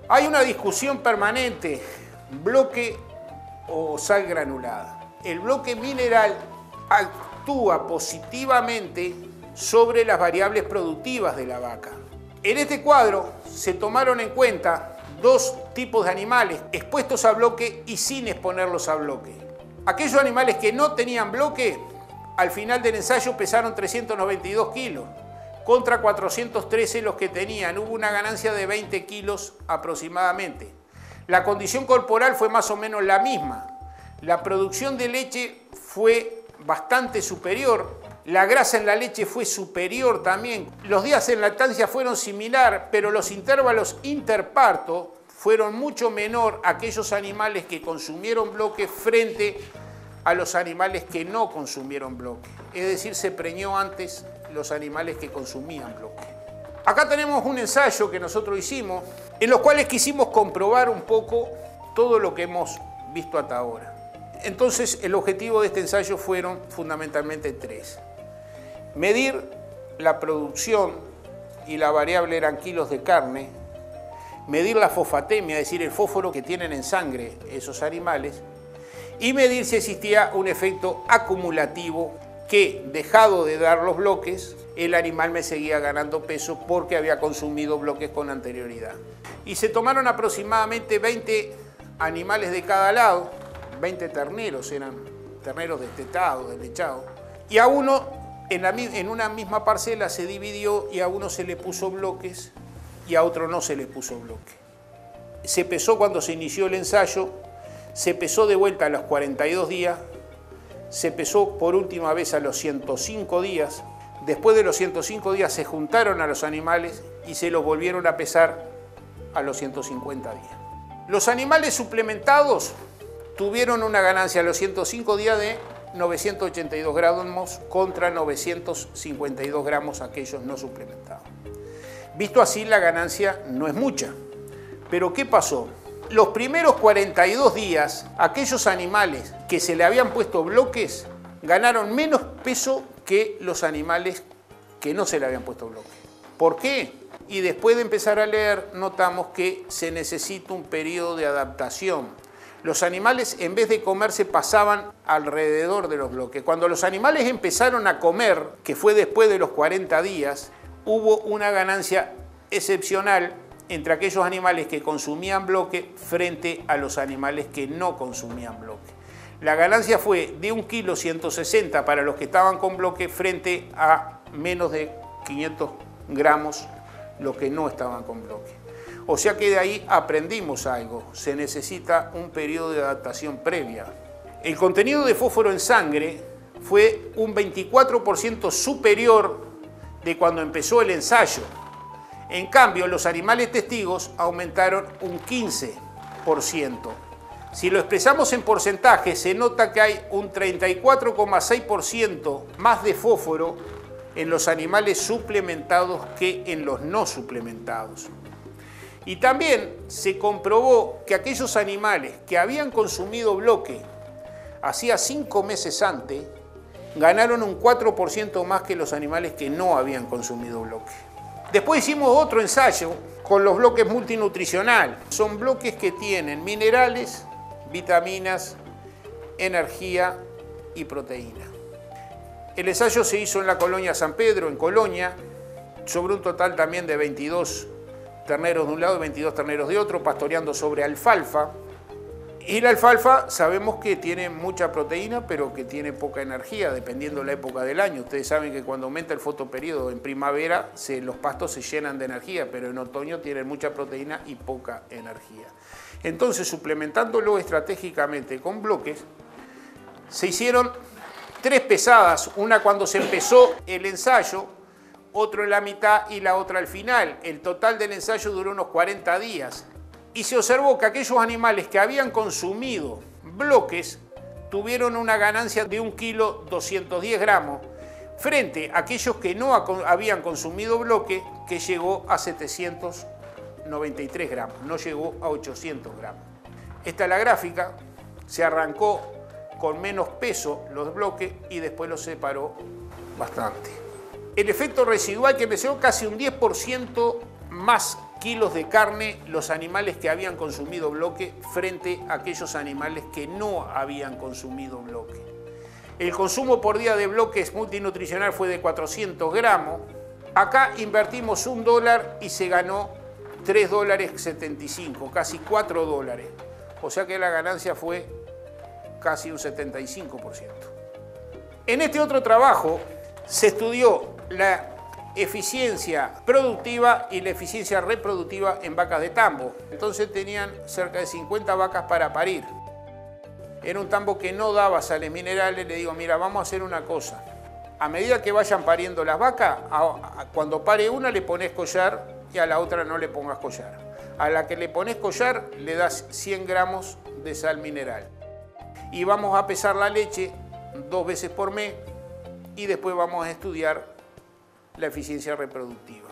Hay una discusión permanente, bloque o sal granulada. El bloque mineral actúa positivamente sobre las variables productivas de la vaca. En este cuadro se tomaron en cuenta dos tipos de animales expuestos a bloque y sin exponerlos a bloque. Aquellos animales que no tenían bloque, al final del ensayo pesaron 392 kilos, contra 413 los que tenían. Hubo una ganancia de 20 kilos aproximadamente. La condición corporal fue más o menos la misma. La producción de leche fue bastante superior. La grasa en la leche fue superior también. Los días en lactancia fueron similares, pero los intervalos interparto fueron mucho menor a aquellos animales que consumieron bloque frente a los animales que no consumieron bloque. Es decir, se preñó antes los animales que consumían bloque. Acá tenemos un ensayo que nosotros hicimos, en los cuales quisimos comprobar un poco todo lo que hemos visto hasta ahora. Entonces, el objetivo de este ensayo fueron fundamentalmente tres. Medir la producción, y la variable eran kilos de carne, medir la fosfatemia, es decir, el fósforo que tienen en sangre esos animales, y medir si existía un efecto acumulativo que, dejado de dar los bloques, el animal me seguía ganando peso porque había consumido bloques con anterioridad. Y se tomaron aproximadamente 20 animales de cada lado, 20 terneros, eran terneros destetados, deslechados, y a uno en una misma parcela se dividió y a uno se le puso bloques y a otro no se le puso bloque. Se pesó cuando se inició el ensayo, se pesó de vuelta a los 42 días, se pesó por última vez a los 105 días, después de los 105 días se juntaron a los animales y se los volvieron a pesar a los 150 días. Los animales suplementados tuvieron una ganancia a los 105 días de 982 gramos contra 952 gramos aquellos no suplementados. Visto así, la ganancia no es mucha. Pero ¿qué pasó? Los primeros 42 días, aquellos animales que se le habían puesto bloques ganaron menos peso que los animales que no se le habían puesto bloques. ¿Por qué? Y después de empezar a leer, notamos que se necesita un periodo de adaptación. Los animales, en vez de comer, se pasaban alrededor de los bloques. Cuando los animales empezaron a comer, que fue después de los 40 días, hubo una ganancia excepcional entre aquellos animales que consumían bloque frente a los animales que no consumían bloque. La ganancia fue de 1,160 kg para los que estaban con bloque frente a menos de 500 gramos los que no estaban con bloque. O sea que de ahí aprendimos algo, se necesita un periodo de adaptación previa. El contenido de fósforo en sangre fue un 24% superior de cuando empezó el ensayo. En cambio, los animales testigos aumentaron un 15%. Si lo expresamos en porcentaje, se nota que hay un 34,6% más de fósforo en los animales suplementados que en los no suplementados. Y también se comprobó que aquellos animales que habían consumido bloque hacía 5 meses antes, ganaron un 4% más que los animales que no habían consumido bloque. Después hicimos otro ensayo con los bloques multinutricional. Son bloques que tienen minerales, vitaminas, energía y proteína. El ensayo se hizo en la colonia San Pedro, en Colonia, sobre un total también de 22 terneros de un lado y 22 terneros de otro, pastoreando sobre alfalfa. Y la alfalfa sabemos que tiene mucha proteína, pero que tiene poca energía, dependiendo de la época del año. Ustedes saben que cuando aumenta el fotoperiodo en primavera, los pastos se llenan de energía, pero en otoño tienen mucha proteína y poca energía. Entonces, suplementándolo estratégicamente con bloques, se hicieron 3 pesadas, una cuando se empezó el ensayo, otro en la mitad y la otra al final. El total del ensayo duró unos 40 días. Y se observó que aquellos animales que habían consumido bloques tuvieron una ganancia de 1,210 kg frente a aquellos que no habían consumido bloque, que llegó a 793 gramos, no llegó a 800 gramos. Esta es la gráfica, se arrancó con menos peso los bloques y después los separó bastante. El efecto residual que empezó casi un 10% más kilos de carne los animales que habían consumido bloque frente a aquellos animales que no habían consumido bloque. El consumo por día de bloques multinutricional fue de 400 gramos. Acá invertimos $1 y se ganó $3.75, casi $4. O sea que la ganancia fue casi un 75%. En este otro trabajo se estudió la eficiencia productiva y la eficiencia reproductiva en vacas de tambo. Entonces tenían cerca de 50 vacas para parir. Era un tambo que no daba sales minerales. Le digo, mira, vamos a hacer una cosa. A medida que vayan pariendo las vacas, cuando pare una le pones collar y a la otra no le pongas collar. A la que le pones collar le das 100 gramos de sal mineral. Y vamos a pesar la leche 2 veces por mes y después vamos a estudiar la eficiencia reproductiva.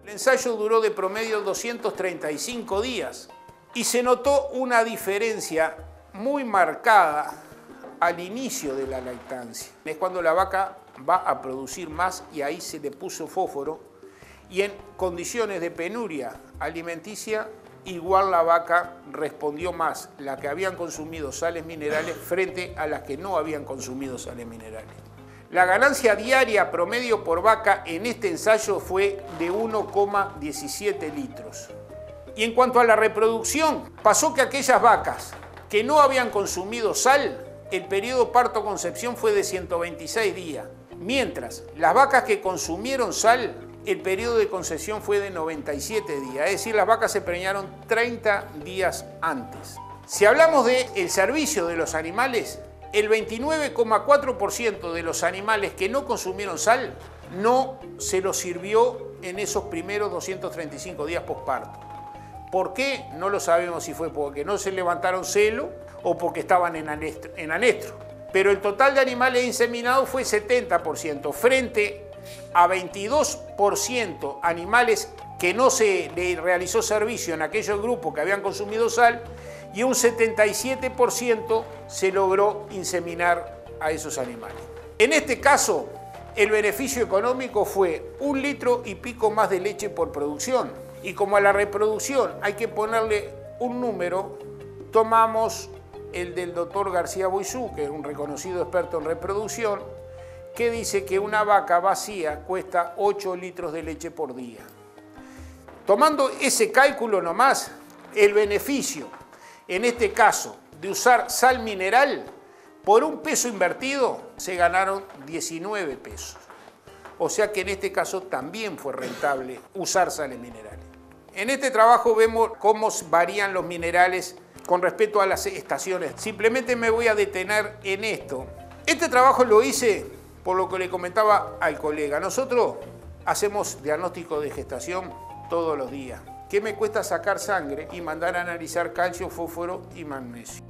El ensayo duró de promedio 235 días y se notó una diferencia muy marcada al inicio de la lactancia. Es cuando la vaca va a producir más y ahí se le puso fósforo y en condiciones de penuria alimenticia igual la vaca respondió más, la que habían consumido sales minerales frente a las que no habían consumido sales minerales. La ganancia diaria promedio por vaca en este ensayo fue de 1,17 litros. Y en cuanto a la reproducción, pasó que aquellas vacas que no habían consumido sal, el periodo parto-concepción fue de 126 días, mientras las vacas que consumieron sal, el periodo de concepción fue de 97 días, es decir, las vacas se preñaron 30 días antes. Si hablamos del servicio de los animales, el 29,4% de los animales que no consumieron sal no se los sirvió en esos primeros 235 días posparto. ¿Por qué? No lo sabemos si fue porque no se levantaron celo o porque estaban en anestro. Pero el total de animales inseminados fue 70% frente a 22% animales que no se le realizó servicio en aquellos grupos que habían consumido sal y un 77% se logró inseminar a esos animales. En este caso, el beneficio económico fue 1 litro y pico más de leche por producción. Y como a la reproducción hay que ponerle un número, tomamos el del doctor García Boisú, que es un reconocido experto en reproducción, que dice que una vaca vacía cuesta 8 litros de leche por día. Tomando ese cálculo nomás, el beneficio, en este caso, de usar sal mineral, por un peso invertido se ganaron 19 pesos. O sea que en este caso también fue rentable usar sales minerales. En este trabajo vemos cómo varían los minerales con respecto a las estaciones. Simplemente me voy a detener en esto. Este trabajo lo hice por lo que le comentaba al colega. Nosotros hacemos diagnóstico de gestación todos los días. ¿Qué me cuesta sacar sangre y mandar a analizar calcio, fósforo y magnesio?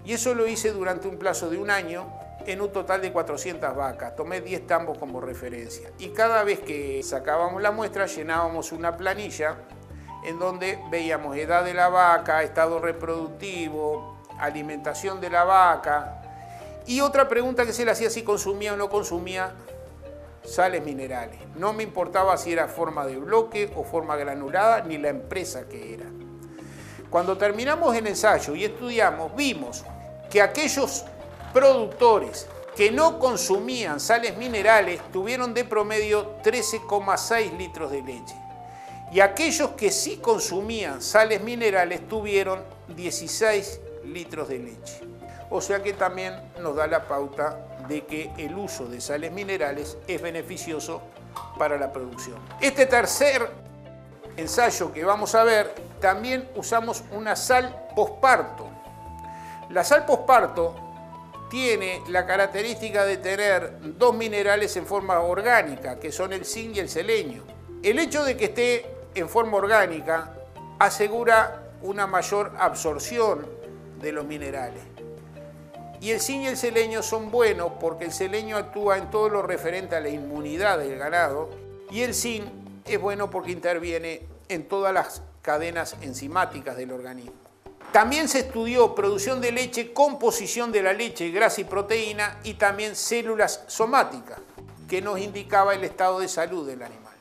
Y eso lo hice durante un plazo de 1 año en un total de 400 vacas. Tomé 10 tambos como referencia. Y cada vez que sacábamos la muestra llenábamos una planilla en donde veíamos edad de la vaca, estado reproductivo, alimentación de la vaca. Y otra pregunta que se le hacía si consumía o no consumía sales minerales. No me importaba si era forma de bloque o forma granulada, ni la empresa que era. Cuando terminamos el ensayo y estudiamos, vimos que aquellos productores que no consumían sales minerales tuvieron de promedio 13,6 litros de leche. Y aquellos que sí consumían sales minerales tuvieron 16 litros de leche. O sea que también nos da la pauta de que el uso de sales minerales es beneficioso para la producción. Este tercer ensayo que vamos a ver, también usamos una sal posparto. La sal posparto tiene la característica de tener 2 minerales en forma orgánica, que son el zinc y el selenio. El hecho de que esté en forma orgánica asegura una mayor absorción de los minerales. Y el zinc y el selenio son buenos porque el selenio actúa en todo lo referente a la inmunidad del ganado y el zinc es bueno porque interviene en todas las cadenas enzimáticas del organismo. También se estudió producción de leche, composición de la leche, grasa y proteína y también células somáticas, que nos indicaba el estado de salud del animal.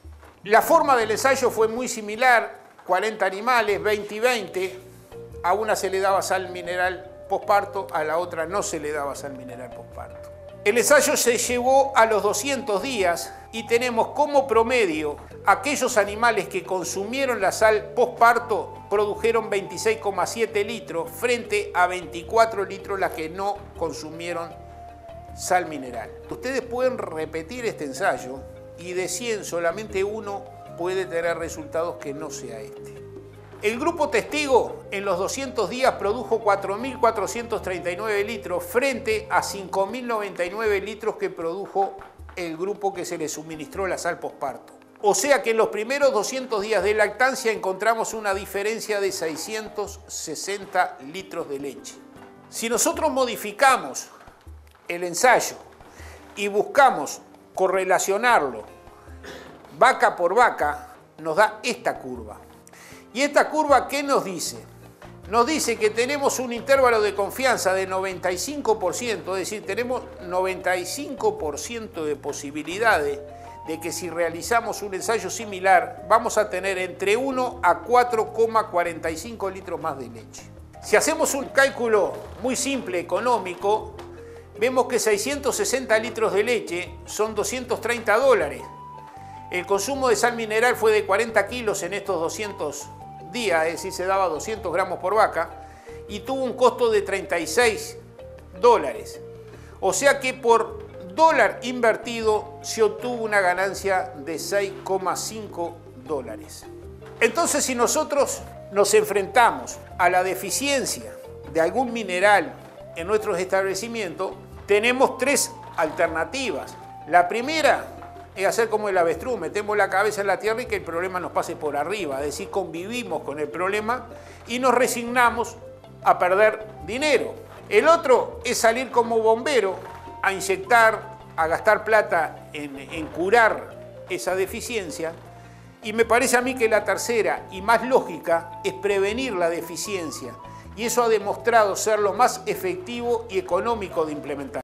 La forma del ensayo fue muy similar, 40 animales, 20 y 20. A una se le daba sal mineral posparto, a la otra no se le daba sal mineral posparto. El ensayo se llevó a los 200 días y tenemos como promedio aquellos animales que consumieron la sal posparto produjeron 26,7 litros frente a 24 litros las que no consumieron sal mineral. Ustedes pueden repetir este ensayo y de 100 solamente uno puede tener resultados que no sea este. El grupo testigo en los 200 días produjo 4.439 litros frente a 5.099 litros que produjo el grupo que se le suministró la sal posparto. O sea que en los primeros 200 días de lactancia encontramos una diferencia de 660 litros de leche. Si nosotros modificamos el ensayo y buscamos correlacionarlo vaca por vaca, nos da esta curva. ¿Y esta curva qué nos dice? Nos dice que tenemos un intervalo de confianza de 95%, es decir, tenemos 95% de posibilidades de que si realizamos un ensayo similar vamos a tener entre 1 a 4,45 litros más de leche. Si hacemos un cálculo muy simple, económico, vemos que 660 litros de leche son $230. El consumo de sal mineral fue de 40 kilos en estos 200 días, es decir, se daba 200 gramos por vaca, y tuvo un costo de $36. O sea que por dólar invertido se obtuvo una ganancia de $6,5. Entonces, si nosotros nos enfrentamos a la deficiencia de algún mineral en nuestros establecimientos, tenemos tres alternativas. La primera es hacer como el avestruz, metemos la cabeza en la tierra y que el problema nos pase por arriba, es decir, convivimos con el problema y nos resignamos a perder dinero. El otro es salir como bombero a inyectar, a gastar plata en curar esa deficiencia, y me parece a mí que la tercera y más lógica es prevenir la deficiencia, y eso ha demostrado ser lo más efectivo y económico de implementar.